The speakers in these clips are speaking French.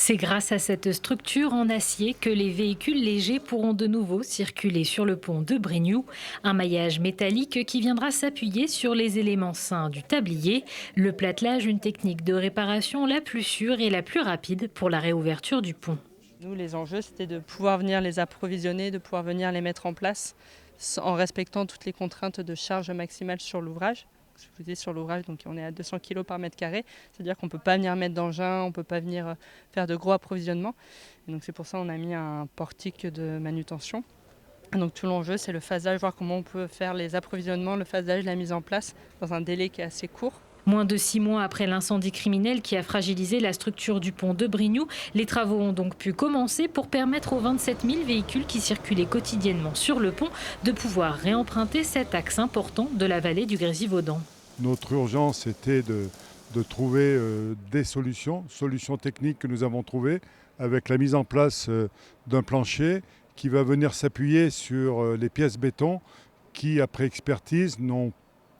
C'est grâce à cette structure en acier que les véhicules légers pourront de nouveau circuler sur le pont de Brignoud. Un maillage métallique qui viendra s'appuyer sur les éléments sains du tablier. Le platelage, une technique de réparation la plus sûre et la plus rapide pour la réouverture du pont. Nous, les enjeux, c'était de pouvoir venir les approvisionner, de pouvoir venir les mettre en place en respectant toutes les contraintes de charge maximale sur l'ouvrage. Je vous dis sur l'ouvrage, donc on est à 200 kg par mètre carré, c'est-à-dire qu'on ne peut pas venir mettre d'engin, on ne peut pas venir faire de gros approvisionnements. Et donc c'est pour ça qu'on a mis un portique de manutention. Et donc tout l'enjeu, c'est le phasage, voir comment on peut faire les approvisionnements, le phasage, la mise en place dans un délai qui est assez court. Moins de 6 mois après l'incendie criminel qui a fragilisé la structure du pont de Brignoud, les travaux ont donc pu commencer pour permettre aux 27 000 véhicules qui circulaient quotidiennement sur le pont de pouvoir réemprunter cet axe important de la vallée du Grésivaudan. Notre urgence était de trouver des solutions techniques que nous avons trouvées avec la mise en place d'un plancher qui va venir s'appuyer sur les pièces béton qui, après expertise, n'ont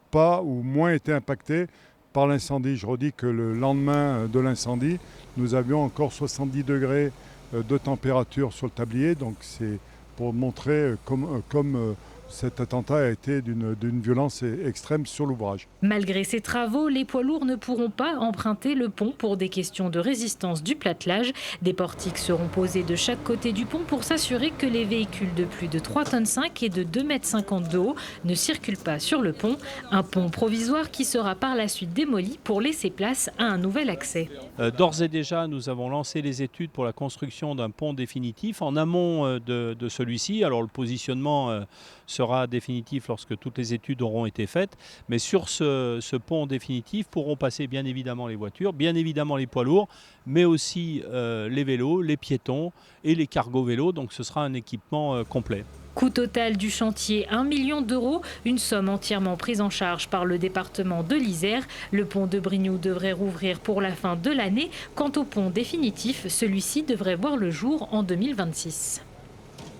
pas ou moins été impactées par l'incendie. Je redis que le lendemain de l'incendie, nous avions encore 70 degrés de température sur le tablier. Donc c'est pour montrer comme cet attentat a été d'une violence extrême sur l'ouvrage. Malgré ces travaux, les poids lourds ne pourront pas emprunter le pont pour des questions de résistance du platelage. Des portiques seront posés de chaque côté du pont pour s'assurer que les véhicules de plus de 3,5 tonnes et de 2,50 m de haut ne circulent pas sur le pont. Un pont provisoire qui sera par la suite démoli pour laisser place à un nouvel accès. D'ores et déjà, nous avons lancé les études pour la construction d'un pont définitif en amont de celui-ci. Alors le positionnement sera définitif lorsque toutes les études auront été faites. Mais sur ce pont définitif pourront passer bien évidemment les voitures, bien évidemment les poids lourds, mais aussi les vélos, les piétons et les cargos vélos. Donc ce sera un équipement complet. Coût total du chantier 1 million d'euros, une somme entièrement prise en charge par le département de l'Isère. Le pont de Brignoud devrait rouvrir pour la fin de l'année. Quant au pont définitif, celui-ci devrait voir le jour en 2026.